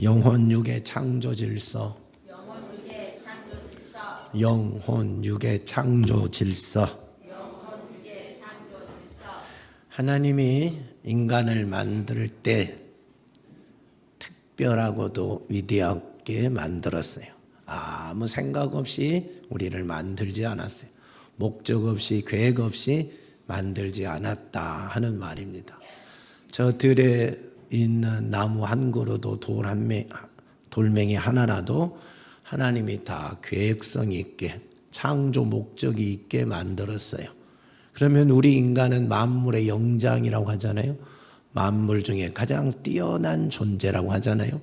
영혼 육의 창조 질서. 영혼 육의 창조 질서. 하나님이 인간을 만들 때 특별하고도 위대하게 만들었어요. 아무 생각 없이 우리를 만들지 않았어요. 목적 없이 계획 없이 만들지 않았다 하는 말입니다. 저 들에 있는 나무 한 그루도 돌멩이 하나라도 하나님이 다 계획성 있게 창조 목적이 있게 만들었어요. 그러면 우리 인간은 만물의 영장이라고 하잖아요. 만물 중에 가장 뛰어난 존재라고 하잖아요.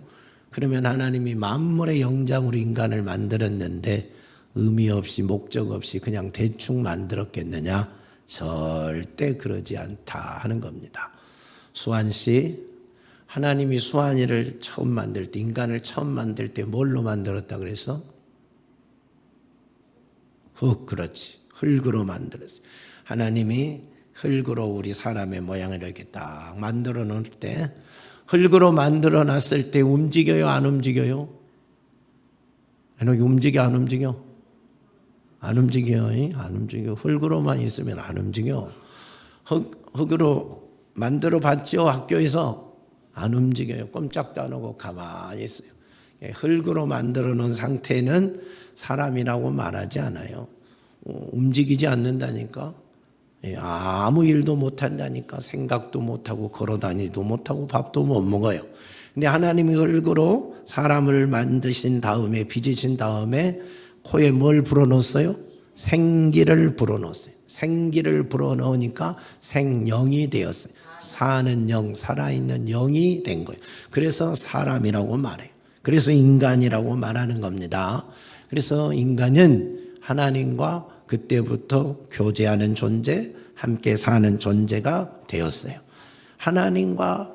그러면 하나님이 만물의 영장으로 인간을 만들었는데 의미 없이 목적 없이 그냥 대충 만들었겠느냐? 절대 그러지 않다 하는 겁니다. 수환씨, 하나님이 수환이를 처음 만들 때, 인간을 처음 만들 때 뭘로 만들었다 그래서? 그렇지. 흙으로 만들었어요. 하나님이 흙으로 우리 사람의 모양을 이렇게 딱 만들어 놓을 때, 흙으로 만들어 놨을 때 움직여요, 안 움직여요? 여기 움직여, 안 움직여? 안 움직여요. 안 움직여. 흙으로만 있으면 안 움직여. 흙으로 만들어 봤죠, 학교에서? 안 움직여요. 꼼짝도 안 하고 가만히 있어요. 흙으로 만들어 놓은 상태는 사람이라고 말하지 않아요. 움직이지 않는다니까. 아무 일도 못한다니까. 생각도 못하고 걸어다니도 못하고 밥도 못 먹어요. 근데 하나님이 흙으로 사람을 만드신 다음에, 빚으신 다음에 코에 뭘 불어넣었어요? 생기를 불어넣었어요. 생기를 불어넣으니까 생명이 되었어요. 사는 영, 살아있는 영이 된 거예요. 그래서 사람이라고 말해요. 그래서 인간이라고 말하는 겁니다. 그래서 인간은 하나님과 그때부터 교제하는 존재, 함께 사는 존재가 되었어요. 하나님과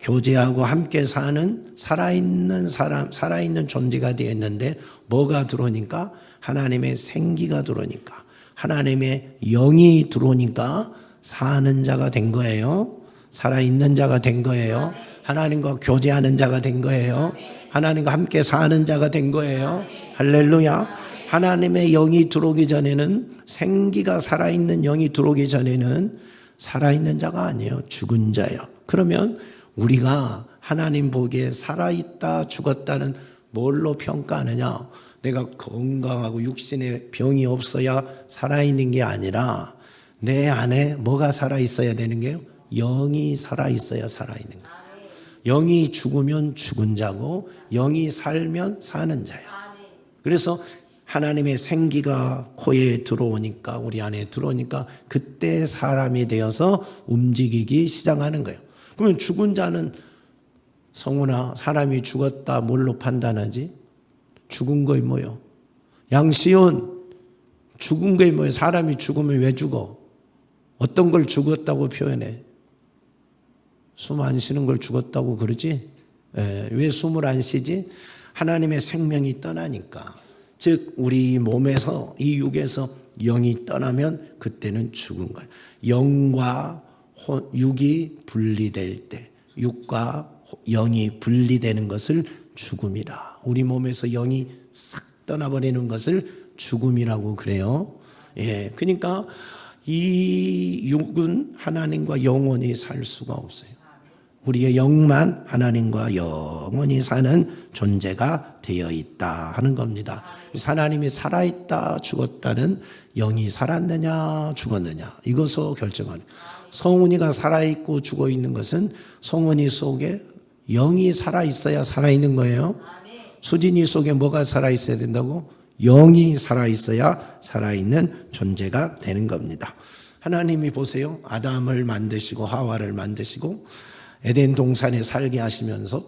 교제하고 함께 사는 살아있는 사람, 살아있는 존재가 되었는데 뭐가 들어오니까? 하나님의 생기가 들어오니까, 하나님의 영이 들어오니까 사는 자가 된 거예요. 살아있는 자가 된 거예요. 하나님과 교제하는 자가 된 거예요. 하나님과 함께 사는 자가 된 거예요. 할렐루야. 하나님의 영이 들어오기 전에는, 생기가 살아있는 영이 들어오기 전에는 살아있는 자가 아니에요. 죽은 자예요. 그러면 우리가 하나님 보기에 살아있다 죽었다는 뭘로 평가하느냐? 내가 건강하고 육신에 병이 없어야 살아있는 게 아니라 내 안에 뭐가 살아있어야 되는 게요? 영이 살아있어야 살아있는 거예요. 영이 죽으면 죽은 자고 영이 살면 사는 자예요. 그래서 하나님의 생기가 코에 들어오니까, 우리 안에 들어오니까 그때 사람이 되어서 움직이기 시작하는 거예요. 그러면 죽은 자는, 성훈아, 사람이 죽었다 뭘로 판단하지? 죽은 거이 뭐요? 양시온, 죽은 거이 뭐요? 사람이 죽으면 왜 죽어? 어떤 걸 죽었다고 표현해? 숨 안 쉬는 걸 죽었다고 그러지? 왜 숨을 안 쉬지? 하나님의 생명이 떠나니까. 즉 우리 몸에서, 이 육에서 영이 떠나면 그때는 죽은 거예요. 영과 육이 분리될 때, 육과 영이 분리되는 것을 죽음이라. 우리 몸에서 영이 싹 떠나버리는 것을 죽음이라고 그래요. 그러니까 이 육은 하나님과 영원히 살 수가 없어요. 우리의 영만 하나님과 영원히 사는 존재가 되어 있다 하는 겁니다. 하나님이 살아있다 죽었다는, 영이 살았느냐 죽었느냐 이것으로 결정하는. 성훈이가 살아있고 죽어있는 것은 성훈이 속에 영이 살아있어야 살아있는 거예요. 수진이 속에 뭐가 살아있어야 된다고? 영이 살아있어야 살아있는 존재가 되는 겁니다. 하나님이 보세요. 아담을 만드시고 하와를 만드시고 에덴 동산에 살게 하시면서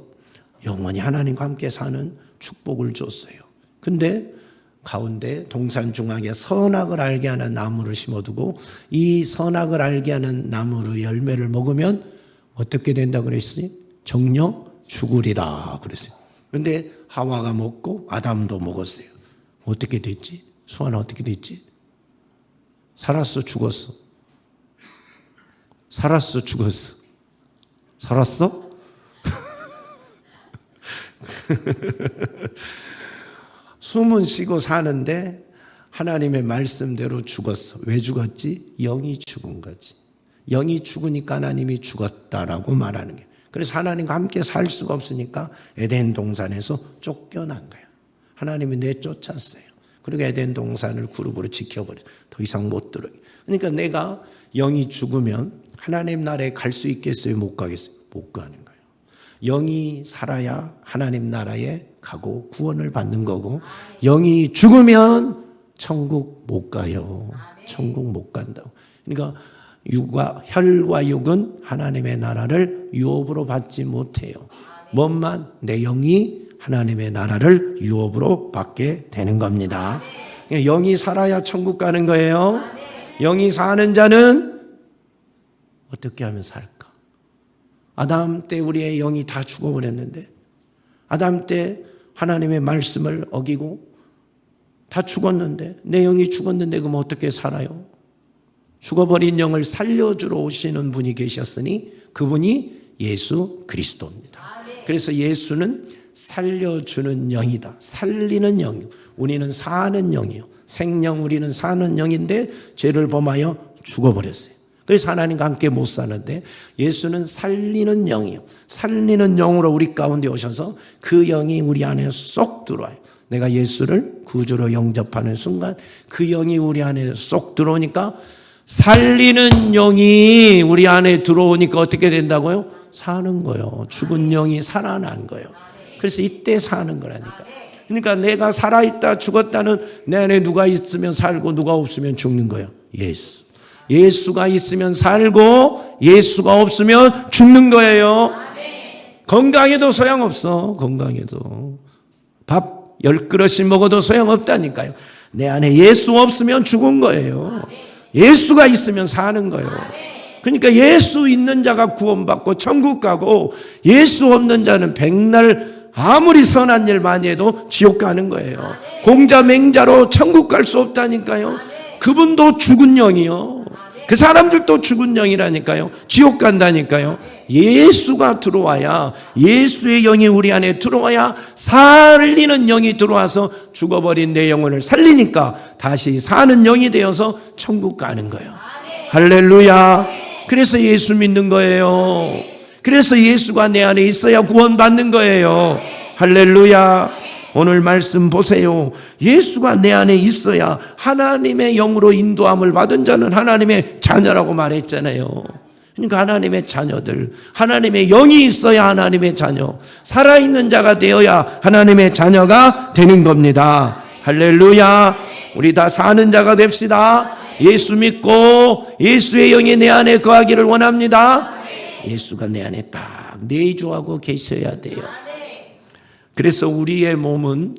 영원히 하나님과 함께 사는 축복을 줬어요. 근데 가운데 동산 중앙에 선악을 알게 하는 나무를 심어두고, 이 선악을 알게 하는 나무의 열매를 먹으면 어떻게 된다고 그랬어요? 정녕 죽으리라 그랬어요. 근데 하와가 먹고 아담도 먹었어요. 어떻게 됐지? 수아는 어떻게 됐지? 살았어, 죽었어? 살았어, 죽었어? 살았어? 숨은 쉬고 사는데 하나님의 말씀대로 죽었어. 왜 죽었지? 영이 죽은 거지. 영이 죽으니까 하나님이 죽었다라고 말하는 거예요. 그래서 하나님과 함께 살 수가 없으니까 에덴 동산에서 쫓겨난 거예요. 하나님이 내쫓았어요. 그리고 에덴 동산을 그룹으로 지켜버렸어요. 더 이상 못 들어요. 그러니까 내가 영이 죽으면 하나님 나라에 갈 수 있겠어요? 못 가겠어요? 못 가는 거예요. 영이 살아야 하나님 나라에 가고 구원을 받는 거고, 영이 죽으면 천국 못 가요. 천국 못 간다고. 그러니까 혈과 육은 하나님의 나라를 유업으로 받지 못해요. 뭐만? 내 영이 하나님의 나라를 유업으로 받게 되는 겁니다. 영이 살아야 천국 가는 거예요. 영이 사는 자는 어떻게 하면 살까? 아담 때 우리의 영이 다 죽어버렸는데, 아담 때 하나님의 말씀을 어기고 다 죽었는데, 내 영이 죽었는데 그럼 어떻게 살아요? 죽어버린 영을 살려주러 오시는 분이 계셨으니 그분이 예수 그리스도입니다. 그래서 예수는 살려주는 영이다. 살리는 영이요. 우리는 사는 영이요. 생명, 우리는 사는 영인데 죄를 범하여 죽어버렸어요. 그래서 하나님과 함께 못 사는데, 예수는 살리는 영이요. 살리는 영으로 우리 가운데 오셔서 그 영이 우리 안에 쏙 들어와요. 내가 예수를 구주로 영접하는 순간 그 영이 우리 안에 쏙 들어오니까, 살리는 영이 우리 안에 들어오니까 어떻게 된다고요? 사는 거예요. 죽은 영이 살아난 거예요. 그래서 이때 사는 거라니까. 그러니까 내가 살아있다 죽었다는, 내 안에 누가 있으면 살고 누가 없으면 죽는 거예요. 예수. 예수가 있으면 살고 예수가 없으면 죽는 거예요. 건강해도 소용없어. 건강해도 밥 10그릇씩 먹어도 소용없다니까요. 내 안에 예수 없으면 죽은 거예요. 예수가 있으면 사는 거예요. 그러니까 예수 있는 자가 구원받고 천국 가고, 예수 없는 자는 백날 아무리 선한 일 많이 해도 지옥 가는 거예요. 공자 맹자로 천국 갈 수 없다니까요. 그분도 죽은 영이요. 그 사람들도 죽은 영이라니까요. 지옥 간다니까요. 예수가 들어와야, 예수의 영이 우리 안에 들어와야 살리는 영이 들어와서 죽어버린 내 영혼을 살리니까 다시 사는 영이 되어서 천국 가는 거예요. 할렐루야. 그래서 예수 믿는 거예요. 그래서 예수가 내 안에 있어야 구원받는 거예요. 할렐루야. 오늘 말씀 보세요. 예수가 내 안에 있어야 하나님의 영으로 인도함을 받은 자는 하나님의 자녀라고 말했잖아요. 그러니까 하나님의 자녀들, 하나님의 영이 있어야 하나님의 자녀, 살아있는 자가 되어야 하나님의 자녀가 되는 겁니다. 할렐루야. 우리 다 사는 자가 됩시다. 예수 믿고 예수의 영이 내 안에 거하기를 원합니다. 예수가 내 안에 딱 내주하고 계셔야 돼요. 그래서 우리의 몸은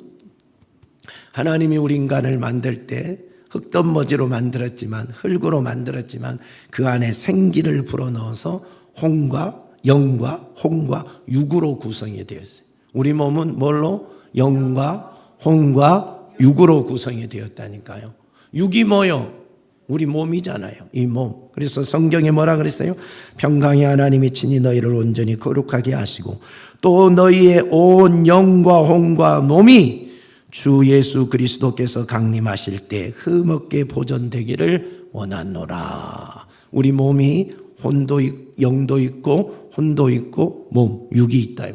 하나님이 우리 인간을 만들 때 흙던머지로 만들었지만, 흙으로 만들었지만 그 안에 생기를 불어넣어서 혼과 영과 혼과 육으로 구성이 되었어요. 우리 몸은 뭘로? 영과 혼과 육으로 구성이 되었다니까요. 육이 뭐요? 우리 몸이잖아요. 이 몸. 그래서 성경에 뭐라 그랬어요? 평강의 하나님이 친히 너희를 온전히 거룩하게 하시고 또 너희의 온 영과 혼과 몸이 주 예수 그리스도께서 강림하실 때 흠없게 보존되기를 원하노라. 우리 몸이 혼도 영도 있고 혼도 있고 몸, 육이 있다.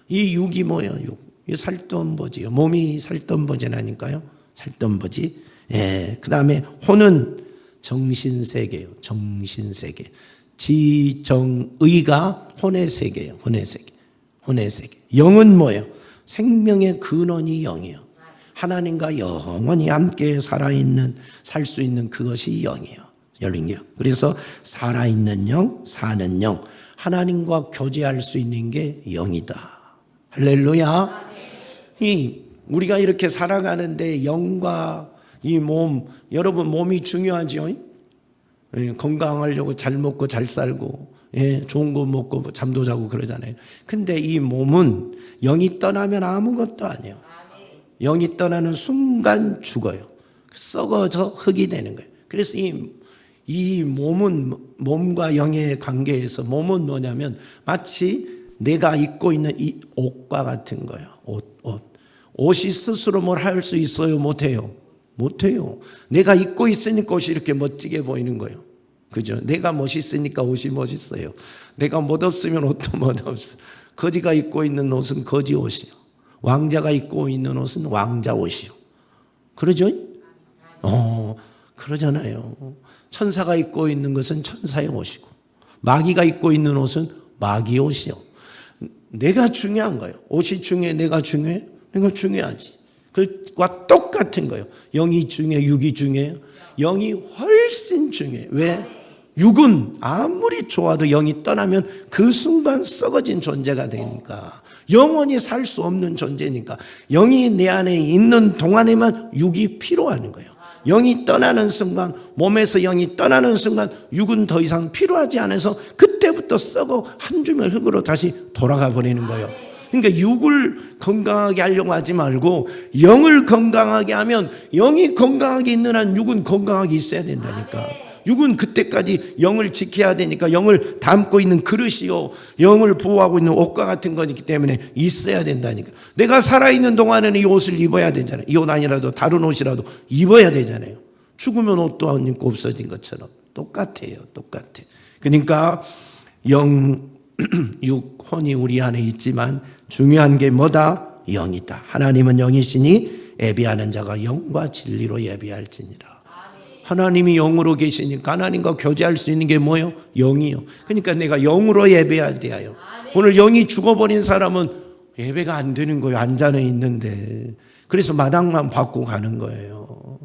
이 육이 뭐예요? 육. 이 살덤버지요. 몸이 살덤버지라니까요. 살덤버지. 예. 그 다음에 혼은 정신세계예요. 정신세계. 지정의가 혼의 세계예요. 혼의 세계. 혼의 세계. 영은 뭐예요? 생명의 근원이 영이에요. 하나님과 영원히 함께 살아있는, 살 수 있는 그것이 영이에요. 영이에요. 그래서 살아있는 영, 사는 영, 하나님과 교제할 수 있는 게 영이다. 할렐루야. 우리가 이렇게 살아가는데 영과 이 몸, 여러분 몸이 중요하죠. 건강하려고 잘 먹고 잘 살고, 좋은 거 먹고 잠도 자고 그러잖아요. 근데 이 몸은 영이 떠나면 아무것도 아니에요. 영이 떠나는 순간 죽어요. 썩어서 흙이 되는 거예요. 그래서 이 몸은, 몸과 영의 관계에서 몸은 뭐냐면 마치 내가 입고 있는 이 옷과 같은 거예요. 옷이 스스로 뭘 할 수 있어요? 못해요? 못해요. 내가 입고 있으니까 옷이 이렇게 멋지게 보이는 거예요. 그죠? 내가 멋있으니까 옷이 멋있어요. 내가 멋없으면 옷도 멋없어. 거지가 입고 있는 옷은 거지 옷이요. 왕자가 입고 있는 옷은 왕자 옷이요. 그러죠? 그러잖아요. 천사가 입고 있는 것은 천사의 옷이고, 마귀가 입고 있는 옷은 마귀의 옷이요. 내가 중요한 거예요. 옷이 중요해? 내가 중요해? 내가 중요하지. 그와 똑같은 거예요. 영이 중요해? 육이 중요해요? 영이 훨씬 중요해. 왜? 육은 아무리 좋아도 영이 떠나면 그 순간 썩어진 존재가 되니까, 영원히 살 수 없는 존재니까 영이 내 안에 있는 동안에만 육이 필요한 거예요. 영이 떠나는 순간, 몸에서 영이 떠나는 순간 육은 더 이상 필요하지 않아서 그때부터 썩어 한 주먹 흙으로 다시 돌아가 버리는 거예요. 그러니까 육을 건강하게 하려고 하지 말고 영을 건강하게 하면, 영이 건강하게 있는 한 육은 건강하게 있어야 된다니까. 육은 그때까지 영을 지켜야 되니까 영을 담고 있는 그릇이요, 영을 보호하고 있는 옷과 같은 거기 때문에 있어야 된다니까. 내가 살아있는 동안에는 이 옷을 입어야 되잖아요. 이 옷 아니라도 다른 옷이라도 입어야 되잖아요. 죽으면 옷도 안 입고 없어진 것처럼 똑같아요. 똑같아. 그러니까 영, 육, 혼이 우리 안에 있지만 중요한 게 뭐다? 영이다. 하나님은 영이시니 예배하는 자가 영과 진리로 예배할지니라. 하나님이 영으로 계시니까 하나님과 교제할 수 있는 게 뭐예요? 영이요. 그러니까 내가 영으로 예배해야 돼요. 오늘 영이 죽어버린 사람은 예배가 안 되는 거예요. 안전에 있는데. 그래서 마당만 받고 가는 거예요.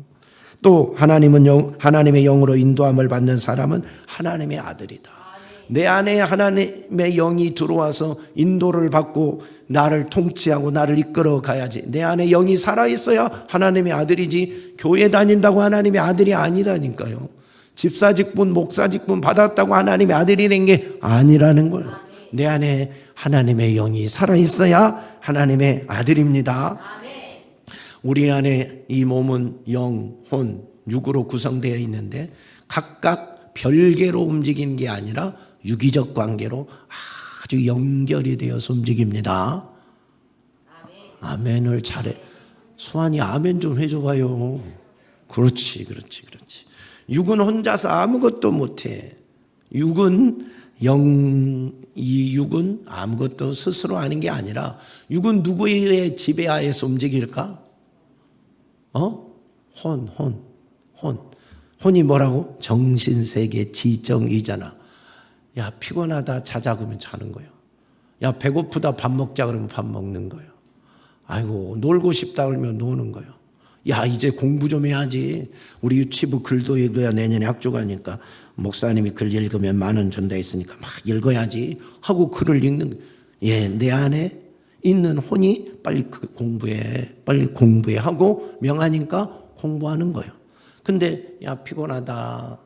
또 하나님의 영으로 인도함을 받는 사람은 하나님의 아들이다. 내 안에 하나님의 영이 들어와서 인도를 받고 나를 통치하고 나를 이끌어 가야지. 내 안에 영이 살아있어야 하나님의 아들이지, 교회 다닌다고 하나님의 아들이 아니라니까요. 집사직분, 목사직분 받았다고 하나님의 아들이 된 게 아니라는 거예요. 내 안에 하나님의 영이 살아있어야 하나님의 아들입니다. 우리 안에 이 몸은 영, 혼, 육으로 구성되어 있는데 각각 별개로 움직이는 게 아니라 유기적 관계로 아주 연결이 되어서 움직입니다. 아멘을 잘해. 수환이 아멘 좀 해줘봐요. 그렇지. 육은 혼자서 아무것도 못해. 이 육은 아무것도 스스로 하는 게 아니라, 육은 누구의 지배하에서 움직일까? 혼이 뭐라고? 정신세계 지정이잖아. 야, 피곤하다 자자 그러면 자는 거예요. 야, 배고프다 밥 먹자 그러면 밥 먹는 거예요. 아이고, 놀고 싶다 그러면 노는 거예요. 야, 이제 공부 좀 해야지. 우리 유치부 글도 읽어야 내년에 학교 가니까 목사님이 글 읽으면 10,000원 준다 했으니까 막 읽어야지 하고 글을 읽는 거예요. 예, 내 안에 있는 혼이 빨리 공부해 하고 명하니까 공부하는 거예요. 근데 야, 피곤하다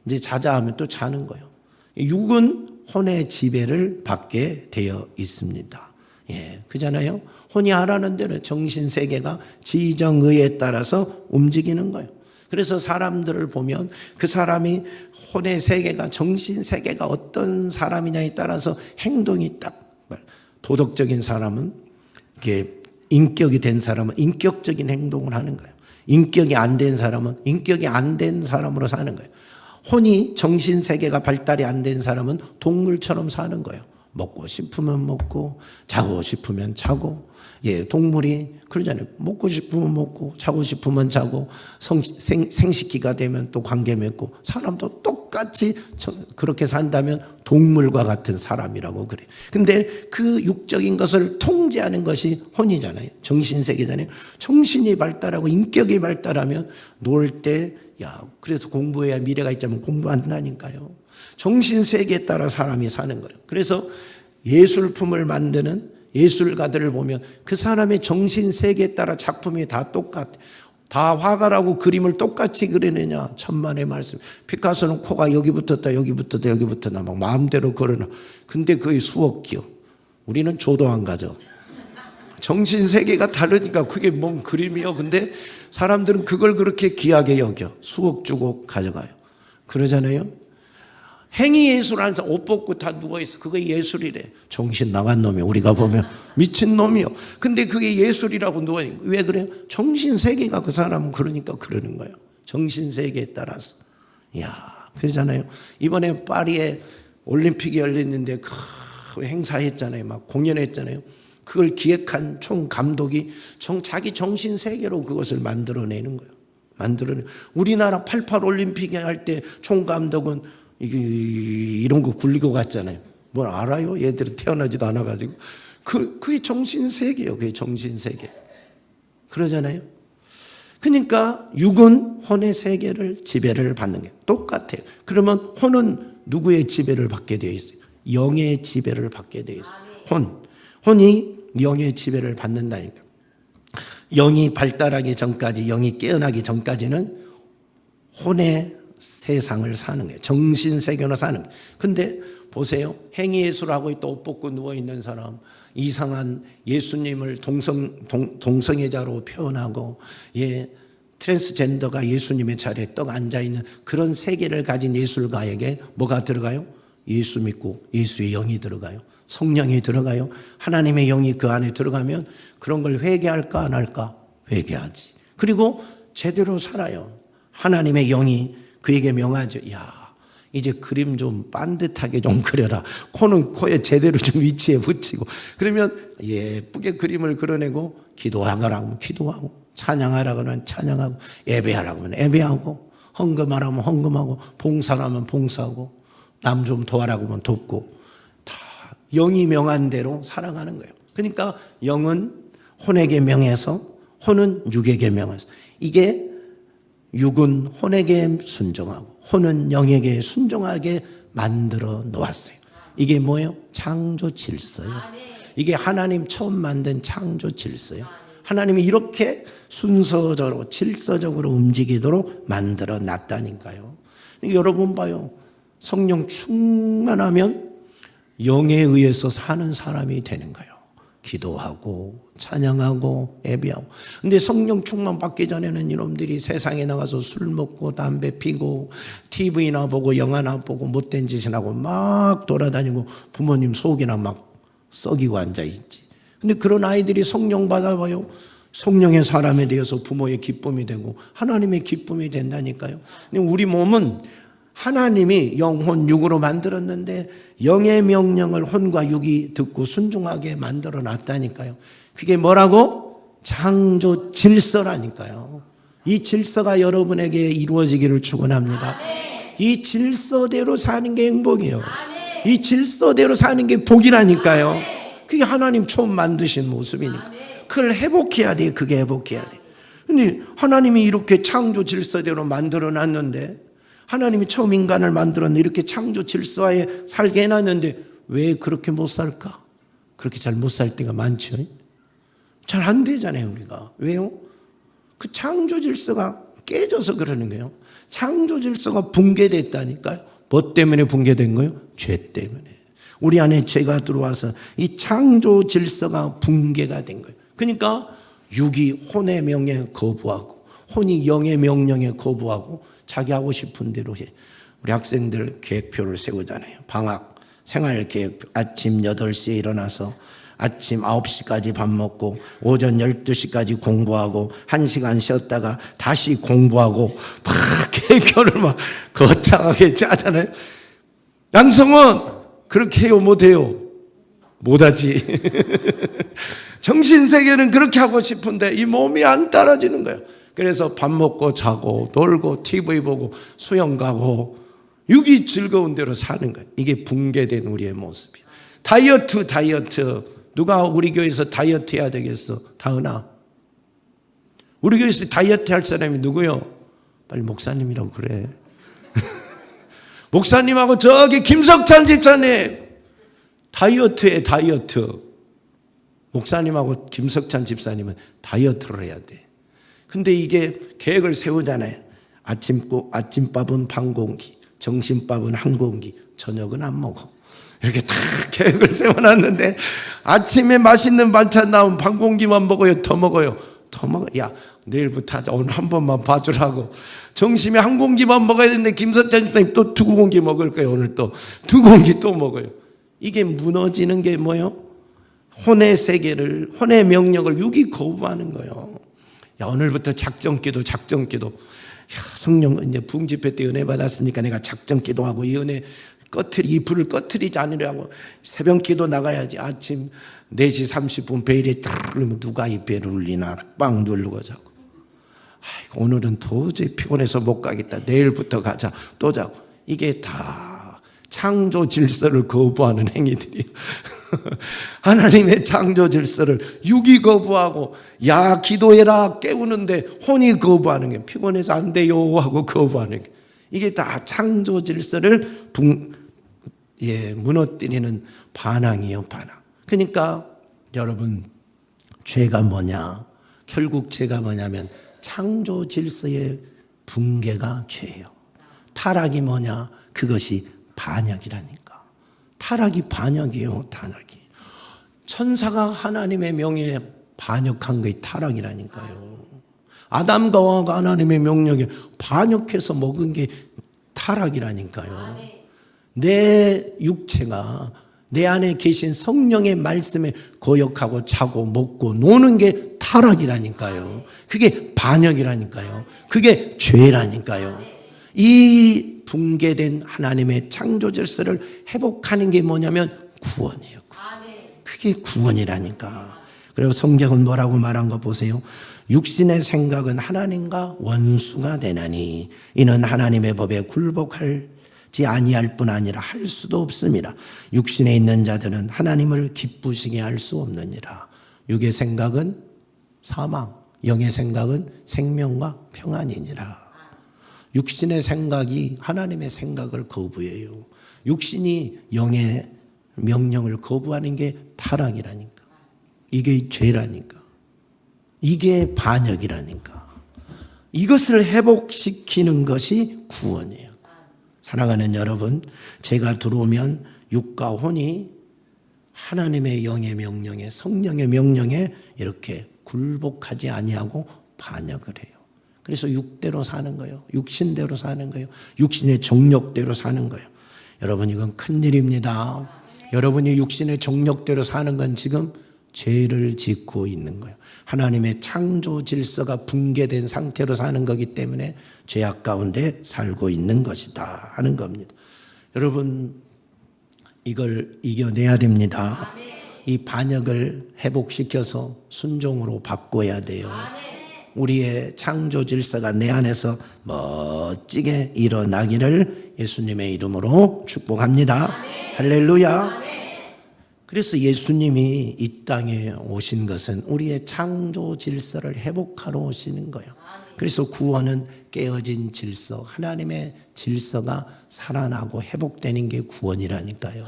이제 자자 하면 또 자는 거예요. 육은 혼의 지배를 받게 되어 있습니다. 예, 그잖아요. 혼이 하라는 대로 정신세계가 지정의에 따라서 움직이는 거예요. 그래서 사람들을 보면 그 사람이 혼의 세계가, 정신세계가 어떤 사람이냐에 따라서 행동이 딱, 도덕적인 사람은, 이게 인격이 된 사람은 인격적인 행동을 하는 거예요. 인격이 안 된 사람은 인격이 안 된 사람으로 사는 거예요. 혼이, 정신세계가 발달이 안 된 사람은 동물처럼 사는 거예요. 먹고 싶으면 먹고, 자고 싶으면 자고. 예, 동물이 그러잖아요. 먹고 싶으면 먹고, 자고 싶으면 자고, 생식기가 되면 또 관계 맺고. 사람도 똑같이 그렇게 산다면 동물과 같은 사람이라고 그래요. 근데 그 육적인 것을 통제하는 것이 혼이잖아요. 정신세계잖아요. 정신이 발달하고 인격이 발달하면 놀 때, 야, 그래서 공부해야 미래가 있자면 공부한다니까요. 정신세계에 따라 사람이 사는 거예요. 그래서 예술품을 만드는 예술가들을 보면 그 사람의 정신세계에 따라 작품이 다 똑같아. 다 화가라고 그림을 똑같이 그리느냐? 천만의 말씀. 피카소는 코가 여기 붙었다 여기 붙었다 여기 붙었다 막 마음대로 그려놔. 근데 그게 수억 기요. 우리는 조도 안 가죠. 정신세계가 다르니까 그게 뭔 그림이요. 근데 사람들은 그걸 그렇게 귀하게 여겨. 수억 주고 가져가요. 그러잖아요. 행위 예술하는 사람 옷 벗고 다 누워있어. 그거 예술이래. 정신 나간 놈이 우리가 보면 미친 놈이요. 근데 그게 예술이라고 누워있는 거예요. 왜 그래요? 정신세계가 그 사람은 그러니까 그러는 거예요. 정신세계에 따라서. 이야, 그러잖아요. 이번에 파리에 올림픽이 열렸는데 그 행사했잖아요. 막 공연했잖아요. 그걸 기획한 총 감독이 자기 정신세계로 그것을 만들어내는 거예요. 우리나라 88 올림픽 할 때 총 감독은 이런 거 굴리고 갔잖아요. 뭘 알아요? 얘들은 태어나지도 않아가지고. 그게 정신세계예요. 그게 정신세계. 그러잖아요. 그러니까 육은 혼의 세계를 지배를 받는 게 똑같아요. 그러면 혼은 누구의 지배를 받게 되어 있어요? 영의 지배를 받게 되어 있어요. 혼이 영의 지배를 받는다니까. 영이 발달하기 전까지, 영이 깨어나기 전까지는 혼의 세상을 사는 거예요. 정신세계로 사는 거예요. 근데 보세요. 행위예술하고 있다 옷 벗고 누워있는 사람, 이상한 예수님을 동성애자로 표현하고, 트랜스젠더가 예수님의 자리에 떡 앉아있는 그런 세계를 가진 예술가에게 뭐가 들어가요? 예수 믿고 예수의 영이 들어가요. 성령이 들어가요. 하나님의 영이 그 안에 들어가면 그런 걸 회개할까 안 할까? 회개하지. 그리고 제대로 살아요. 하나님의 영이 그에게 명하죠. 야, 이제 그림 좀 반듯하게 좀 그려라. 코는 코에 제대로 좀 위치에 붙이고. 그러면 예쁘게 그림을 그려내고, 기도하라고 하면 기도하고, 찬양하라고 하면 찬양하고, 예배하라고 하면 예배하고, 헌금하라고 하면 헌금하고, 봉사하면 봉사하고, 남 좀 도와라고 하면 돕고, 다 영이 명한 대로 살아가는 거예요. 그러니까 영은 혼에게 명해서, 혼은 육에게 명해서, 이게 육은 혼에게 순종하고 혼은 영에게 순종하게 만들어 놓았어요. 이게 뭐예요? 창조 질서예요. 이게 하나님 처음 만든 창조 질서예요. 하나님이 이렇게 순서적으로 질서적으로 움직이도록 만들어 놨다니까요. 여러분 봐요. 성령 충만하면 영에 의해서 사는 사람이 되는 거예요. 기도하고 찬양하고 예배하고. 근데 성령 충만 받기 전에는 이놈들이 세상에 나가서 술 먹고 담배 피고 TV나 보고 영화나 보고 못된 짓이나 하고 막 돌아다니고 부모님 속이나 막 썩이고 앉아있지. 근데 그런 아이들이 성령 받아봐요. 성령의 사람에 대해서 부모의 기쁨이 되고 하나님의 기쁨이 된다니까요. 근데 우리 몸은 하나님이 영혼 육으로 만들었는데 영의 명령을 혼과 육이 듣고 순종하게 만들어 놨다니까요. 그게 뭐라고? 창조 질서라니까요. 이 질서가 여러분에게 이루어지기를 축원합니다. 이 질서대로 사는 게 행복이에요. 이 질서대로 사는 게 복이라니까요. 그게 하나님 처음 만드신 모습이니까. 그걸 회복해야 돼. 그게 회복해야 돼. 근데 하나님이 이렇게 창조 질서대로 만들어 놨는데, 하나님이 처음 인간을 만들었는데 이렇게 창조 질서에 살게 해놨는데 왜 그렇게 못 살까? 그렇게 잘 못 살 때가 많죠. 잘 안 되잖아요, 우리가. 왜요? 그 창조 질서가 깨져서 그러는 거예요. 창조 질서가 붕괴됐다니까요. 뭐 때문에 붕괴된 거예요? 죄 때문에. 우리 안에 죄가 들어와서 이 창조 질서가 붕괴가 된 거예요. 그러니까 육이 혼의 명령에 거부하고 혼이 영의 명령에 거부하고 자기 하고 싶은 대로 해. 우리 학생들 계획표를 세우잖아요. 방학 생활 계획표. 아침 8시에 일어나서 아침 9시까지 밥 먹고 오전 12시까지 공부하고 1시간 쉬었다가 다시 공부하고 막 계획표를 막 거창하게 짜잖아요. 양성원 그렇게 해요? 못해요? 못하지. 정신세계는 그렇게 하고 싶은데 이 몸이 안 따라지는 거예요. 그래서 밥 먹고 자고 놀고 TV 보고 수영 가고 육이 즐거운 대로 사는 거예요. 이게 붕괴된 우리의 모습이에요. 다이어트. 누가 우리 교회에서 다이어트 해야 되겠어? 다은아. 우리 교회에서 다이어트 할 사람이 누구요? 빨리 목사님이라고 그래. 목사님하고 저기 김석찬 집사님. 다이어트에 다이어트. 목사님하고 김석찬 집사님은 다이어트를 해야 돼. 근데 이게 계획을 세우잖아요. 아침밥은 반 공기, 점심밥은 한 공기, 저녁은 안 먹어. 이렇게 다 계획을 세워놨는데 아침에 맛있는 반찬 나오면 반 공기만 먹어요? 더 먹어요? 더 먹어. 야, 내일부터 하자. 오늘 한 번만 봐주라고. 점심에 한 공기만 먹어야 되는데 김석찬 집사님 또 2공기 먹을 거예요. 오늘 또 2공기 또 먹어요. 이게 무너지는 게 뭐예요? 혼의 세계를, 혼의 명령을 육이 거부하는 거예요. 야, 오늘부터 작전기도. 야, 성령 이제 부흥집회 때 은혜 받았으니까 내가 작전기도하고 이 은혜 이 불을 꺼트리지 않으려고 새벽기도 나가야지. 아침 4시 30분 베일에 딱 누르면 누가 이 벨을 울리나 빵 누르고 자고. 아이고, 오늘은 도저히 피곤해서 못 가겠다. 내일부터 가자. 또 자고. 이게 다 창조 질서를 거부하는 행위들이에요. 하나님의 창조 질서를 육이 거부하고, 야 기도해라 깨우는데 혼이 거부하는 게, 피곤해서 안 돼요 하고 거부하는 게, 이게 다 창조 질서를 무너뜨리는 반항이에요. 반항. 그러니까 여러분, 죄가 뭐냐? 결국 죄가 뭐냐면 창조 질서의 붕괴가 죄예요. 타락이 뭐냐? 그것이 반역이라니까. 타락이 반역이에요. 타락이. 천사가 하나님의 명예에 반역한 것이 타락이라니까요. 아담과 하와가 하나님의 명령에 반역해서 먹은 게 타락이라니까요. 내 육체가 내 안에 계신 성령의 말씀에 거역하고 자고 먹고 노는 게 타락이라니까요. 그게 반역이라니까요. 그게 죄라니까요. 이 붕괴된 하나님의 창조 질서를 회복하는 게 뭐냐면 구원이에요. 그게 구원이라니까. 그리고 성경은 뭐라고 말한 거 보세요. 육신의 생각은 하나님과 원수가 되나니 이는 하나님의 법에 굴복하지 아니할 뿐 아니라 할 수도 없습니다. 육신에 있는 자들은 하나님을 기쁘시게 할 수 없느니라. 육의 생각은 사망, 영의 생각은 생명과 평안이니라. 육신의 생각이 하나님의 생각을 거부해요. 육신이 영의 명령을 거부하는 게 타락이라니까. 이게 죄라니까. 이게 반역이라니까. 이것을 회복시키는 것이 구원이에요. 사랑하는 여러분, 죄가 들어오면 육과 혼이 하나님의 영의 명령에, 성령의 명령에 이렇게 굴복하지 아니하고 반역을 해요. 그래서 육대로 사는 거예요. 육신대로 사는 거예요. 육신의 정욕대로 사는 거예요. 여러분, 이건 큰일입니다. 여러분이 육신의 정욕대로 사는 건 지금 죄를 짓고 있는 거예요. 하나님의 창조 질서가 붕괴된 상태로 사는 거기 때문에 죄악 가운데 살고 있는 것이다 하는 겁니다. 여러분, 이걸 이겨내야 됩니다. 이 반역을 회복시켜서 순종으로 바꿔야 돼요. 우리의 창조 질서가 내 안에서 멋지게 일어나기를 예수님의 이름으로 축복합니다. 할렐루야. 그래서 예수님이 이 땅에 오신 것은 우리의 창조 질서를 회복하러 오시는 거예요. 그래서 구원은 깨어진 질서, 하나님의 질서가 살아나고 회복되는 게 구원이라니까요.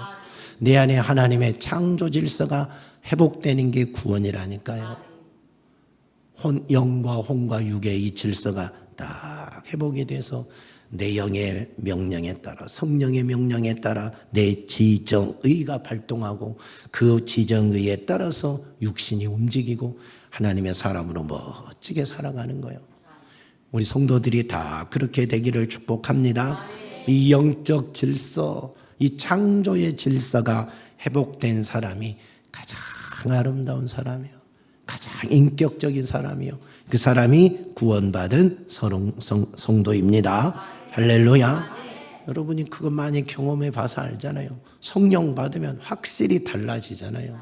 내 안에 하나님의 창조 질서가 회복되는 게 구원이라니까요. 영과 혼과 육의 이 질서가 딱 회복이 돼서 내 영의 명령에 따라, 성령의 명령에 따라 내 지정의가 발동하고 그 지정의에 따라서 육신이 움직이고 하나님의 사람으로 멋지게 살아가는 거예요. 우리 성도들이 다 그렇게 되기를 축복합니다. 이 영적 질서, 이 창조의 질서가 회복된 사람이 가장 아름다운 사람이에요. 가장 인격적인 사람이요. 그 사람이 구원받은 성도입니다. 할렐루야. 여러분이 그거 많이 경험해 봐서 알잖아요. 성령 받으면 확실히 달라지잖아요.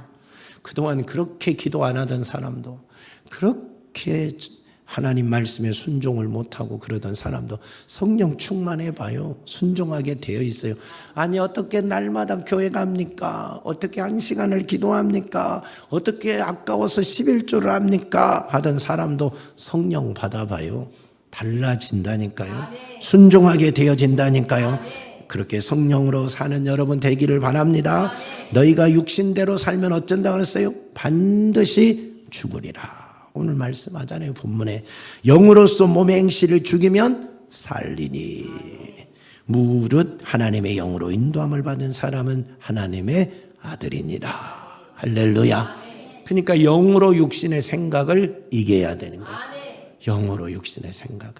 그동안 그렇게 기도 안 하던 사람도, 그렇게 하나님 말씀에 순종을 못하고 그러던 사람도 성령 충만해 봐요. 순종하게 되어 있어요. 아니, 어떻게 날마다 교회 갑니까? 어떻게 한 시간을 기도합니까? 어떻게 아까워서 11조를 합니까? 하던 사람도 성령 받아봐요. 달라진다니까요. 순종하게 되어진다니까요. 그렇게 성령으로 사는 여러분 되기를 바랍니다. 너희가 육신대로 살면 어쩐다 그랬어요? 반드시 죽으리라. 오늘 말씀하잖아요. 본문에 영으로서 몸의 행실을 죽이면 살리니 무릇 하나님의 영으로 인도함을 받은 사람은 하나님의 아들이니라. 할렐루야. 그러니까 영으로 육신의 생각을 이겨야 되는 거예요. 영으로 육신의 생각을.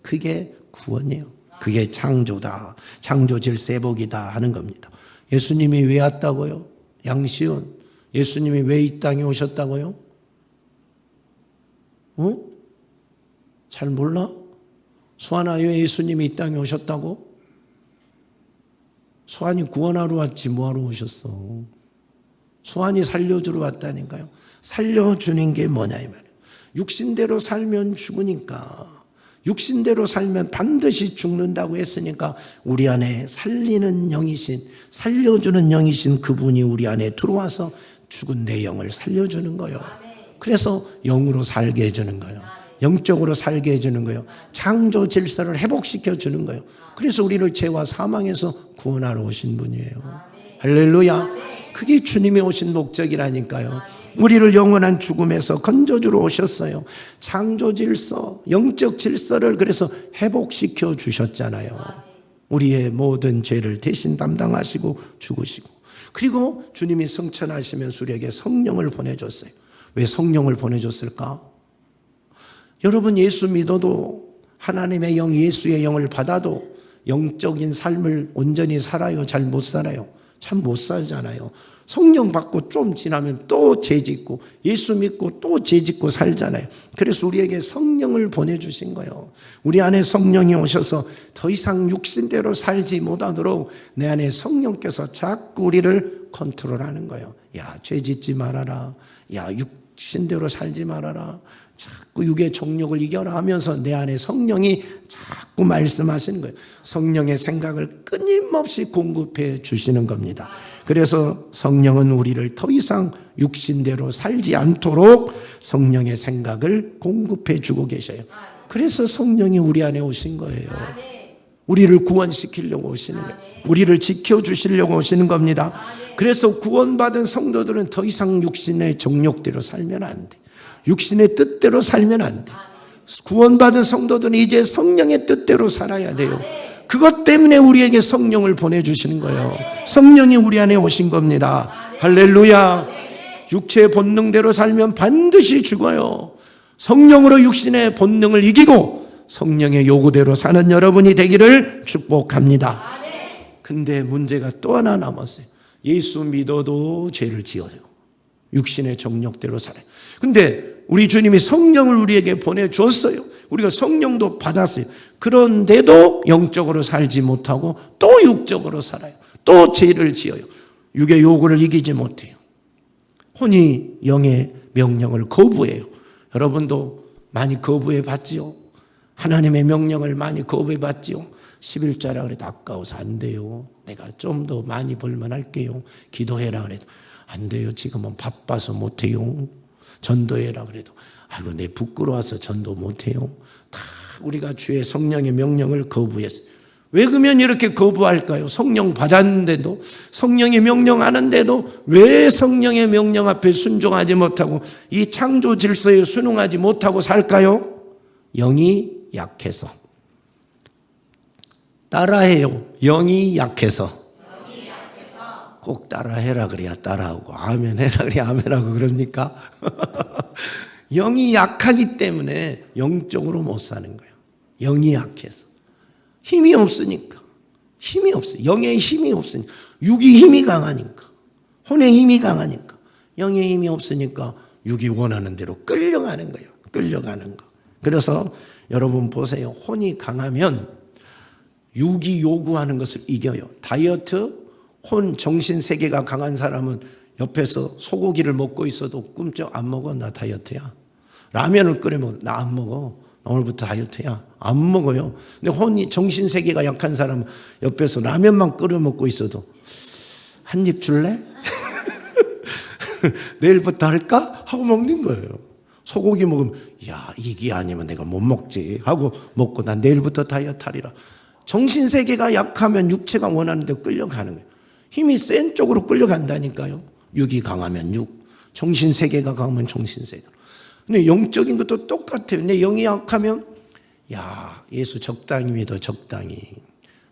그게 구원이에요. 그게 창조다. 창조 질서 회복이다 하는 겁니다. 예수님이 왜 왔다고요? 양시은, 예수님이 왜 이 땅에 오셨다고요? 잘 몰라? 수환아, 왜 예수님이 이 땅에 오셨다고? 수환이 구원하러 왔지 뭐하러 오셨어? 수환이 살려주러 왔다니까요. 살려주는 게 뭐냐 이 말이에요. 육신대로 살면 죽으니까, 육신대로 살면 반드시 죽는다고 했으니까 우리 안에 살리는 영이신, 살려주는 영이신 그분이 우리 안에 들어와서 죽은 내 영을 살려주는 거예요. 그래서 영으로 살게 해주는 거예요. 영적으로 살게 해주는 거예요. 창조 질서를 회복시켜 주는 거예요. 그래서 우리를 죄와 사망에서 구원하러 오신 분이에요. 할렐루야. 그게 주님이 오신 목적이라니까요. 우리를 영원한 죽음에서 건져주러 오셨어요. 창조 질서, 영적 질서를 그래서 회복시켜 주셨잖아요. 우리의 모든 죄를 대신 담당하시고 죽으시고, 그리고 주님이 성천하시면서 우리에게 성령을 보내줬어요. 왜 성령을 보내줬을까? 여러분, 예수 믿어도, 하나님의 영, 예수의 영을 받아도 영적인 삶을 온전히 살아요? 잘 못 살아요? 참 못 살잖아요. 성령 받고 좀 지나면 또 죄 짓고, 예수 믿고 또 죄 짓고 살잖아요. 그래서 우리에게 성령을 보내주신 거예요. 우리 안에 성령이 오셔서 더 이상 육신대로 살지 못하도록 내 안에 성령께서 자꾸 우리를 컨트롤하는 거예요. 야, 죄 짓지 말아라. 야, 육신대로 살지 말아라. 자꾸 육의 정욕을 이겨라 하면서 내 안에 성령이 자꾸 말씀하시는 거예요. 성령의 생각을 끊임없이 공급해 주시는 겁니다. 그래서 성령은 우리를 더 이상 육신대로 살지 않도록 성령의 생각을 공급해 주고 계셔요. 그래서 성령이 우리 안에 오신 거예요. 우리를 구원시키려고 오시는 거예요. 우리를 지켜주시려고 오시는 겁니다. 그래서 구원받은 성도들은 더 이상 육신의 정욕대로 살면 안 돼. 육신의 뜻대로 살면 안 돼. 구원받은 성도들은 이제 성령의 뜻대로 살아야 돼요. 그것 때문에 우리에게 성령을 보내주시는 거예요. 성령이 우리 안에 오신 겁니다. 할렐루야. 육체의 본능대로 살면 반드시 죽어요. 성령으로 육신의 본능을 이기고 성령의 요구대로 사는 여러분이 되기를 축복합니다. 근데 문제가 또 하나 남았어요. 예수 믿어도 죄를 지어요. 육신의 정욕대로 살아요. 근데 우리 주님이 성령을 우리에게 보내줬어요. 우리가 성령도 받았어요. 그런데도 영적으로 살지 못하고 또 육적으로 살아요. 또 죄를 지어요. 육의 요구를 이기지 못해요. 혼이 영의 명령을 거부해요. 여러분도 많이 거부해 봤지요? 하나님의 명령을 많이 거부해 봤지요? 11자라 그래도 아까워서 안 돼요. 내가 좀 더 많이 벌만 할게요. 기도해라 그래도 안 돼요. 지금은 바빠서 못해요. 전도해라 그래도 아이고 내 부끄러워서 전도 못해요. 다 우리가 주의 성령의 명령을 거부했어요. 왜 그러면 이렇게 거부할까요? 성령 받았는데도, 성령의 명령하는데도 왜 성령의 명령 앞에 순종하지 못하고 이 창조 질서에 순응하지 못하고 살까요? 영이 약해서. 따라해요. 영이 약해서. 꼭 따라해라 그래야 따라하고, 아멘 해라 그래야 아멘하고 그럽니까? 영이 약하기 때문에 영적으로 못 사는 거예요. 영이 약해서. 힘이 없으니까. 힘이 없어요. 영의 힘이 없으니까. 육이 힘이 강하니까. 혼의 힘이 강하니까. 영의 힘이 없으니까 육이 원하는 대로 끌려가는 거예요. 끌려가는 거. 그래서 여러분 보세요. 혼이 강하면 육이 요구하는 것을 이겨요. 다이어트, 혼, 정신 세계가 강한 사람은 옆에서 소고기를 먹고 있어도 꿈쩍 안 먹어. 나 다이어트야. 라면을 끓여 먹어. 나 안 먹어. 오늘부터 다이어트야. 안 먹어요. 근데 혼이, 정신 세계가 약한 사람은 옆에서 라면만 끓여 먹고 있어도 한 입 줄래? 내일부터 할까? 하고 먹는 거예요. 소고기 먹으면 야, 이게 아니면 내가 못 먹지 하고 먹고 난 내일부터 다이어트 하리라. 정신 세계가 약하면 육체가 원하는 데 끌려가는 거예요. 힘이 센 쪽으로 끌려간다니까요. 육이 강하면 육, 정신 세계가 강하면 정신 세계로. 근데 영적인 것도 똑같아요. 근데 영이 약하면 야, 예수 적당히 믿어. 적당히.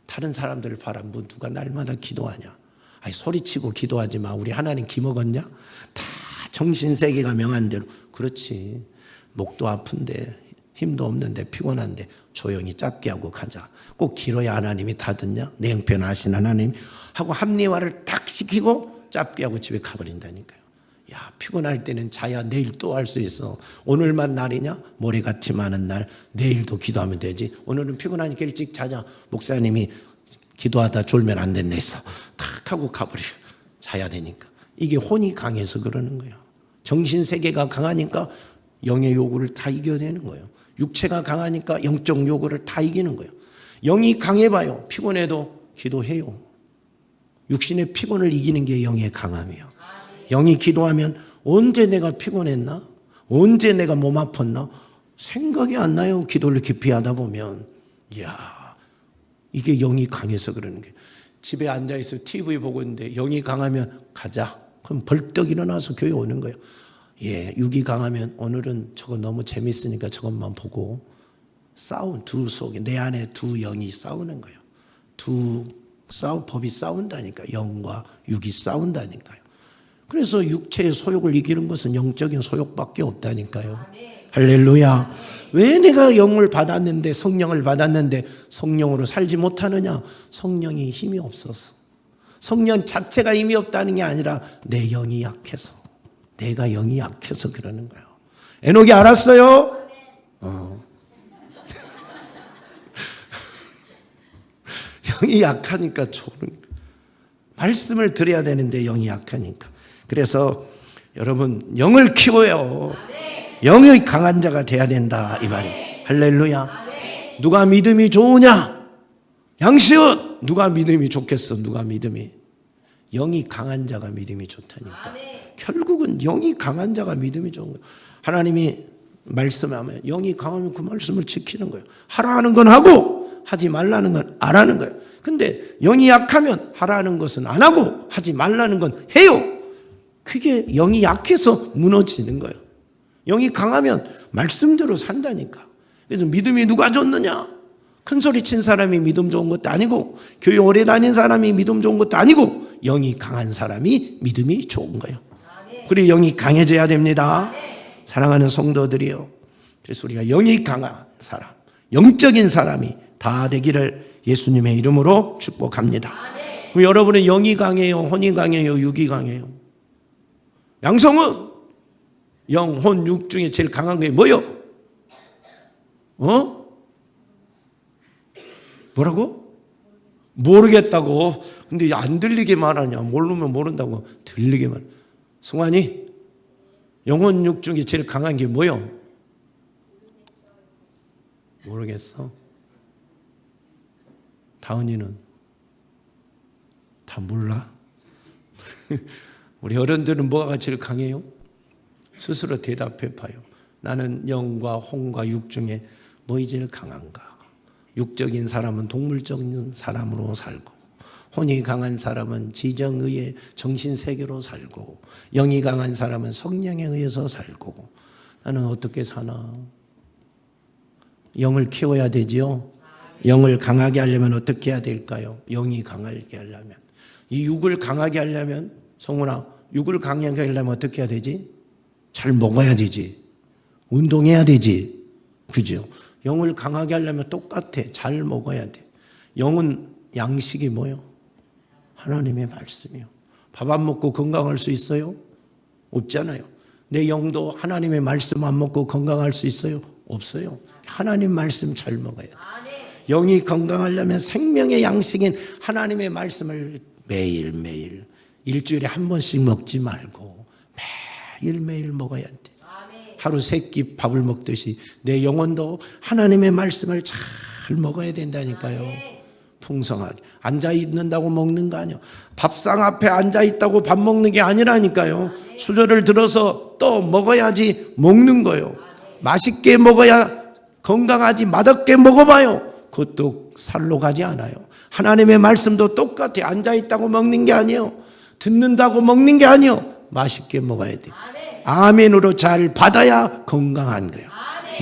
다른 사람들 봐라. 뭐 누가 날마다 기도하냐. 아니, 소리치고 기도하지 마. 우리 하나님 기먹었냐? 다 정신 세계가 명한 대로. 그렇지. 목도 아픈데 힘도 없는데 피곤한데 조용히 짧게 하고 가자. 꼭 길어야 하나님이 다 듣냐? 내 형편 아신 하나님 하고 합리화를 딱 시키고 짧게 하고 집에 가버린다니까요. 야, 피곤할 때는 자야 내일 또 할 수 있어. 오늘만 날이냐? 모레같이 많은 날 내일도 기도하면 되지. 오늘은 피곤하니까 일찍 자자. 목사님이 기도하다 졸면 안 된다 했어. 탁 하고 가버려. 자야 되니까. 이게 혼이 강해서 그러는 거예요. 정신세계가 강하니까 영의 요구를 다 이겨내는 거예요. 육체가 강하니까 영적 요구를 다 이기는 거예요. 영이 강해봐요. 피곤해도 기도해요. 육신의 피곤을 이기는 게 영의 강함이에요. 영이 기도하면 언제 내가 피곤했나? 언제 내가 몸 아팠나? 생각이 안 나요. 기도를 깊이 하다 보면. 이야, 이게 영이 강해서 그러는 거예요. 집에 앉아있어 TV 보고 있는데 영이 강하면 가자. 그럼 벌떡 일어나서 교회 오는 거예요. 예, 육이 강하면 오늘은 저거 너무 재밌으니까 저것만 보고 두 속에 내 안에 두 영이 싸우는 거예요. 법이 싸운다니까. 영과 육이 싸운다니까요. 그래서 육체의 소욕을 이기는 것은 영적인 소욕밖에 없다니까요. 할렐루야. 왜 내가 영을 받았는데 성령을 받았는데 성령으로 살지 못하느냐? 성령이 힘이 없어서. 성령 자체가 힘이 없다는 게 아니라 내 영이 약해서. 내가 영이 약해서 그러는 거예요. 에녹이 알았어요? 영이 약하니까 말씀을 드려야 되는데 영이 약하니까. 그래서 여러분 영을 키워요. 영이 강한 자가 돼야 된다 이 말이에요. 할렐루야. 누가 믿음이 좋으냐? 양시옷 누가 믿음이 좋겠어? 누가 믿음이? 영이 강한 자가 믿음이 좋다니까. 결국은 영이 강한 자가 믿음이 좋은 거예요. 하나님이 말씀하면 영이 강하면 그 말씀을 지키는 거예요. 하라는 건 하고 하지 말라는 건 안 하는 거예요. 근데 영이 약하면 하라는 것은 안 하고 하지 말라는 건 해요. 그게 영이 약해서 무너지는 거예요. 영이 강하면 말씀대로 산다니까. 그래서 믿음이 누가 좋느냐? 큰 소리 친 사람이 믿음 좋은 것도 아니고 교회 오래 다닌 사람이 믿음 좋은 것도 아니고 영이 강한 사람이 믿음이 좋은 거예요. 그리고 영이 강해져야 됩니다. 사랑하는 성도들이요. 그래서 우리가 영이 강한 사람, 영적인 사람이 다 되기를 예수님의 이름으로 축복합니다. 그럼 여러분은 영이 강해요? 혼이 강해요? 육이 강해요? 양성은 영, 혼, 육 중에 제일 강한 게 뭐요? 뭐라고? 모르겠다고. 근데 안 들리게 말하냐? 모르면 모른다고 들리게 말. 승환이 영혼 육 중에 제일 강한 게 뭐요? 모르겠어. 다은이는 다 몰라. 우리 어른들은 뭐가 제일 강해요? 스스로 대답해 봐요. 나는 영과 혼과 육 중에 뭐이 제일 강한가? 육적인 사람은 동물적인 사람으로 살고 혼이 강한 사람은 지정의의 정신세계로 살고 영이 강한 사람은 성령에 의해서 살고 나는 어떻게 사나? 영을 키워야 되지요. 영을 강하게 하려면 어떻게 해야 될까요? 영이 강하게 하려면 이 육을 강하게 하려면 성훈아 육을 강하게 하려면 어떻게 해야 되지? 잘 먹어야 되지. 운동해야 되지. 그죠? 영을 강하게 하려면 똑같아. 잘 먹어야 돼. 영은 양식이 뭐요? 하나님의 말씀이요. 밥 안 먹고 건강할 수 있어요? 없잖아요. 내 영도 하나님의 말씀 안 먹고 건강할 수 있어요? 없어요. 하나님 말씀 잘 먹어야 돼. 영이 건강하려면 생명의 양식인 하나님의 말씀을 매일매일 일주일에 한 번씩 먹지 말고 매일매일 먹어야 돼. 하루 3끼 밥을 먹듯이 내 영혼도 하나님의 말씀을 잘 먹어야 된다니까요. 풍성하게. 앉아있는다고 먹는 거 아니에요. 밥상 앞에 앉아있다고 밥 먹는 게 아니라니까요. 수저를 들어서 또 먹어야지 먹는 거예요. 맛있게 먹어야 건강하지. 맛없게 먹어봐요. 그것도 살로 가지 않아요. 하나님의 말씀도 똑같아요. 앉아있다고 먹는 게 아니에요. 듣는다고 먹는 게 아니에요. 맛있게 먹어야 돼요. 아멘으로 잘 받아야 건강한 거예요.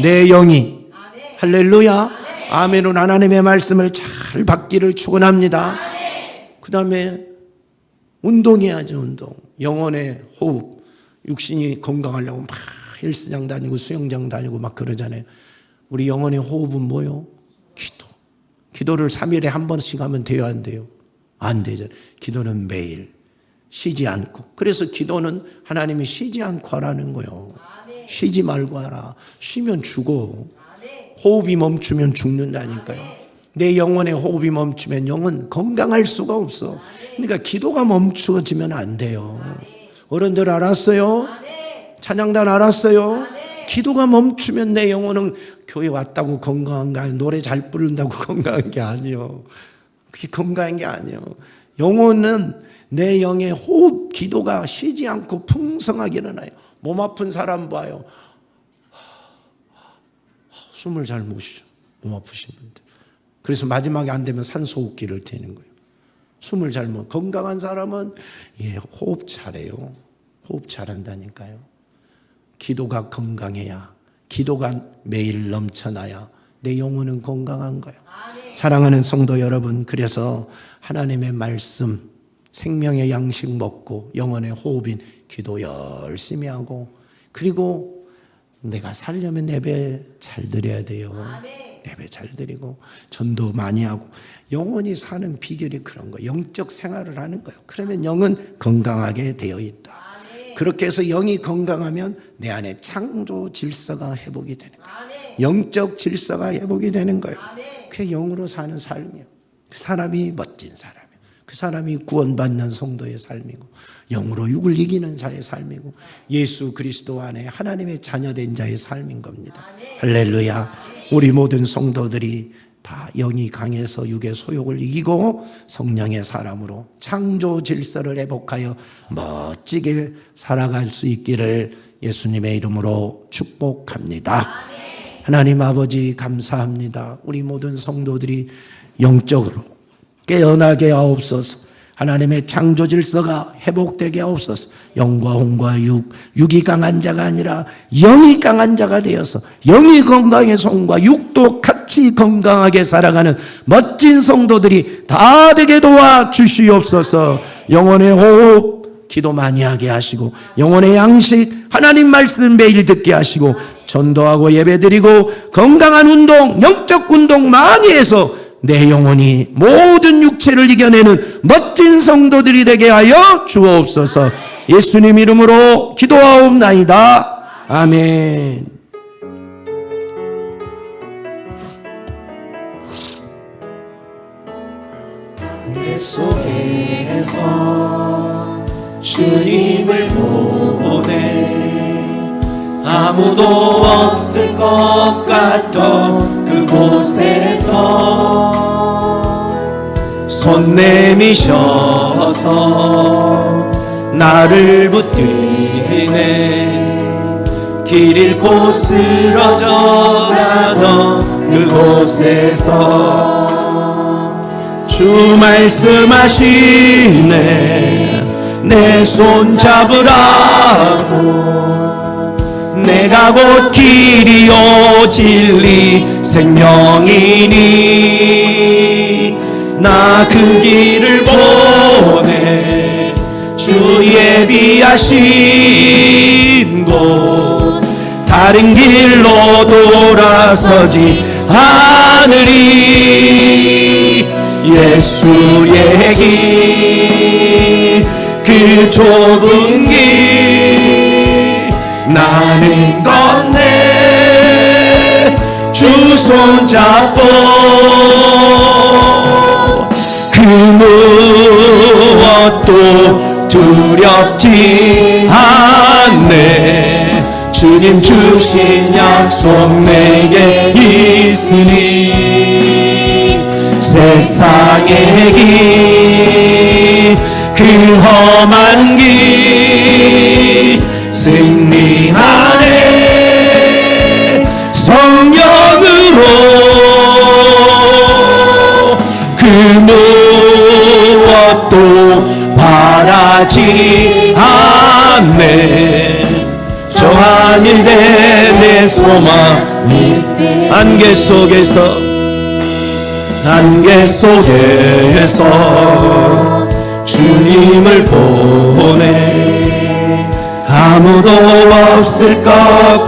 내 영이. 할렐루야. 아멘으로 하나님의 말씀을 잘 받기를 축원합니다. 그 다음에 운동해야죠. 운동. 영혼의 호흡. 육신이 건강하려고 막 헬스장 다니고 수영장 다니고 막 그러잖아요. 우리 영혼의 호흡은 뭐요? 기도. 기도를 3일에 한 번씩 하면 돼요, 안 돼요? 안 되죠. 기도는 매일 쉬지 않고. 그래서 기도는 하나님이 쉬지 않고 하라는 거예요. 쉬지 말고 하라. 쉬면 죽어. 호흡이 멈추면 죽는다니까요. 내 영혼의 호흡이 멈추면 영은 건강할 수가 없어. 그러니까 기도가 멈추어지면 안 돼요. 어른들 알았어요? 찬양단 알았어요? 기도가 멈추면 내 영혼은 교회 왔다고 건강한 게 아니에요. 노래 잘 부른다고 건강한 게 아니에요. 그게 건강한 게 아니에요. 영혼은 내 영의 호흡, 기도가 쉬지 않고 풍성하게 일어나요. 몸 아픈 사람 봐요. 숨을 잘 못 쉬어. 몸 아프신 분들. 그래서 마지막에 안 되면 산소호흡기를 대는 거예요. 숨을 잘 못. 건강한 사람은 호흡 잘해요. 호흡 잘한다니까요. 기도가 건강해야, 기도가 매일 넘쳐나야 내 영혼은 건강한 거예요. 사랑하는 성도 여러분, 그래서 하나님의 말씀, 생명의 양식 먹고 영혼의 호흡인 기도 열심히 하고, 그리고 내가 살려면 예배 잘 드려야 돼요. 예배 잘 드리고 전도 많이 하고. 영혼이 사는 비결이 그런 거예요. 영적 생활을 하는 거예요. 그러면 영은 건강하게 되어 있다. 그렇게 해서 영이 건강하면 내 안에 창조 질서가 회복이 되는 거예요. 영적 질서가 회복이 되는 거예요. 그게 영으로 사는 삶이에요. 그 사람이 멋진 사람이에요. 그 사람이 구원받는 성도의 삶이고, 영으로 육을 이기는 자의 삶이고, 예수 그리스도 안에 하나님의 자녀된 자의 삶인 겁니다. 할렐루야. 우리 모든 성도들이 다 영이 강해서 육의 소욕을 이기고 성령의 사람으로 창조 질서를 회복하여 멋지게 살아갈 수 있기를 예수님의 이름으로 축복합니다. 하나님 아버지 감사합니다. 우리 모든 성도들이 영적으로 깨어나게 하옵소서. 하나님의 창조 질서가 회복되게 하옵소서. 영과 혼과 육이 강한 자가 아니라 영이 강한 자가 되어서 영이 건강해서 혼과 육도 같이 건강하게 살아가는 멋진 성도들이 다 되게 도와주시옵소서. 영혼의 호흡 기도 많이 하게 하시고, 영혼의 양식 하나님 말씀 매일 듣게 하시고, 전도하고 예배드리고 건강한 운동, 영적 운동 많이 해서 내 영혼이 모든 육체를 이겨내는 멋진 성도들이 되게 하여 주옵소서. 예수님 이름으로 기도하옵나이다. 아멘. 내 속에서 주님을 보내 아무도 없을 것 같던 그곳에서 손 내미셔서 나를 붙드네. 길 잃고 쓰러져 가던 그곳에서 주 말씀하시네. 내 손 잡으라고. 내가 곧 길이요 진리 생명이니 나 그 길을 보내. 주 예비하신 곳 다른 길로 돌아서지 않으리. 예수의 길 그 좁은 길 나는 건네. 주 손잡고 그 무엇도 두렵지 않네. 주님 주신 약속 내게 있으니 세상의 길 그 험한 길 승리하네. 성령으로 그 무엇도 바라지 않네. 저 하늘에 내 소망 안개 속에서 주님을 보내. 아무도 없을 것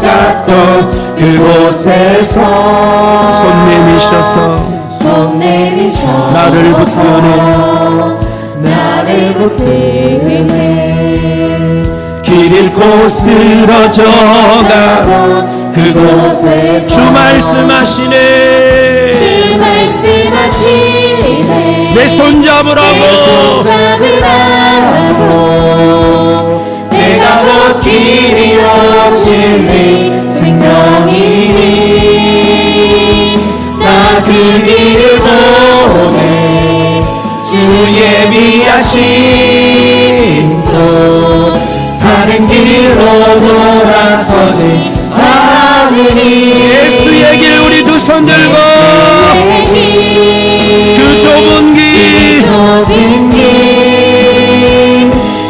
같던 그곳에서 손 내미셔서 손 내미셔 나를 붙드네 나를 붙드네 길 잃고 쓰러져가 그곳에서 주 말씀하시네 주 말씀하시네 내 손 잡으라고 내가 곧 길이요 진리 생명이니 나 그 길을 보내 주 예비하신 곳 다른 길로 돌아서지 않으니 예수의 길 우리 두 손 들고 그 좁은 길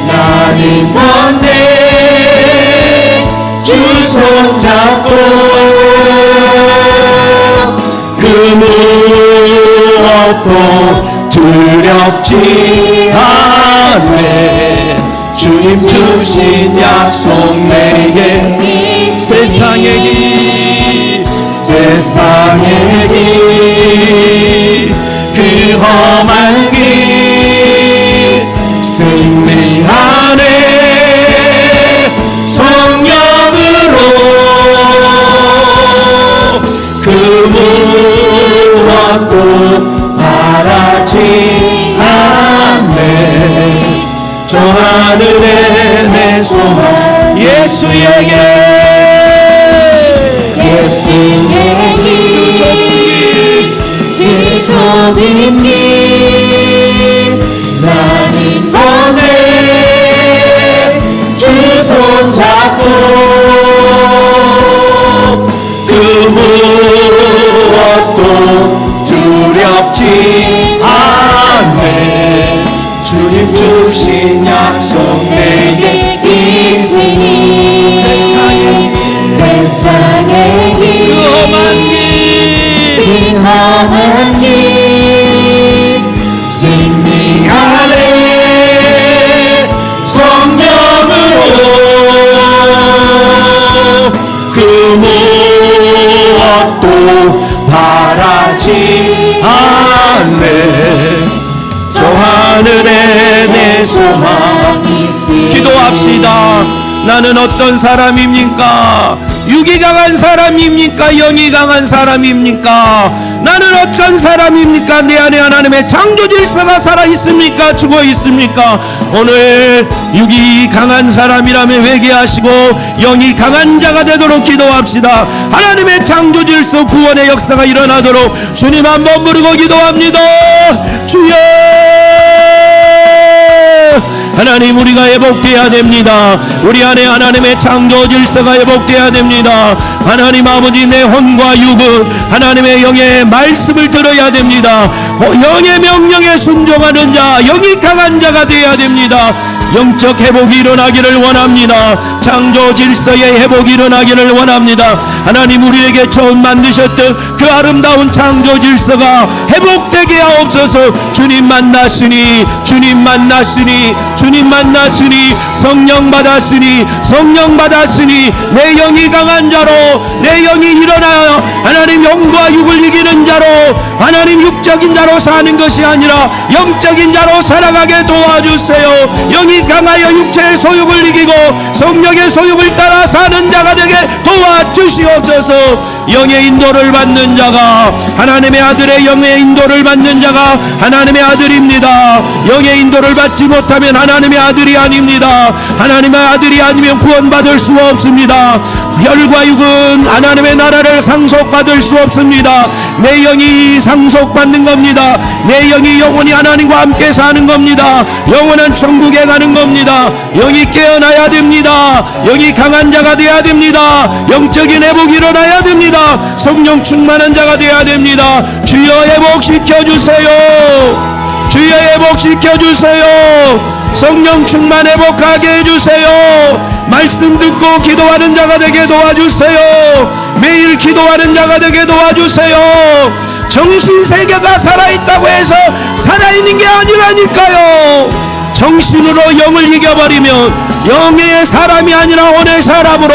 나는 건데 주 손잡고 그 무엇도 두렵지 않네 주님 주신 약속 내게 세상의 길 그 험한 길 승리 안에 성령으로 그 무엇도 바라지 않네 저 하늘에 내 소망 예수에게 그 좁은 길 나는 보내 주 손잡고 그 무엇도 두렵지 않네 주님 주신 약속 내게 있으니 세상의 길 그 험한 길 승리하네 성령으로 그 무엇도 바라지 않네 저 하늘에 내 소망 기도합시다. 나는 어떤 사람입니까? 육이 강한 사람입니까? 영이 강한 사람입니까? 나는 어떤 사람입니까? 내 안에 하나님의 창조 질서가 살아 있습니까? 죽어 있습니까? 오늘 육이 강한 사람이라면 회개하시고 영이 강한 자가 되도록 기도합시다. 하나님의 창조 질서 구원의 역사가 일어나도록 주님 한번 부르고 기도합니다. 주여 하나님 우리가 회복되어야 됩니다. 우리 안에 하나님의 창조 질서가 회복되어야 됩니다. 하나님 아버지 내 혼과 육은 하나님의 영의 말씀을 들어야 됩니다. 영의 명령에 순종하는 자 영이 강한 자가 되어야 됩니다. 영적 회복이 일어나기를 원합니다. 창조 질서의 회복이 일어나기를 원합니다. 하나님 우리에게 처음 만드셨던 그 아름다운 창조 질서가 회복되게 하옵소서. 주님 만났으니 주님 만났으니 주님 만났으니 성령 받았으니 성령 받았으니 내 영이 강한 자로 내 영이 일어나 하나님 영과 육을 이기는 자로 하나님 육적인 자로 사는 것이 아니라 영적인 자로 살아가게 도와주세요. 영이 강하여 육체의 소욕을 이기고 성령의 소욕을 따라 사는 자가 되게 도와주시옵소서. 영의 인도를 받는 자가 하나님의 아들의 영의 인도를 받는 자가 하나님의 아들입니다. 영의 인도를 받지 못하면 하나님의 아들이 아닙니다. 하나님의 아들이 아니면 구원받을 수 없습니다. 혈과 육은 하나님의 나라를 상속받을 수 없습니다. 내 영이 상속받는 겁니다. 내 영이 영원히 하나님과 함께 사는 겁니다. 영원한 천국에 가는 겁니다. 영이 깨어나야 됩니다. 영이 강한 자가 되어야 됩니다. 영적인 회복이 일어나야 됩니다. 성령 충만한 자가 되어야 됩니다. 주여 회복시켜 주세요. 주여 회복시켜 주세요. 성령 충만 회복하게 해주세요. 말씀 듣고 기도하는 자가 되게 도와주세요. 매일 기도하는 자가 되게 도와주세요. 정신세계가 살아있다고 해서 살아있는 게 아니라니까요. 정신으로 영을 이겨버리면 영의 사람이 아니라 혼의 사람으로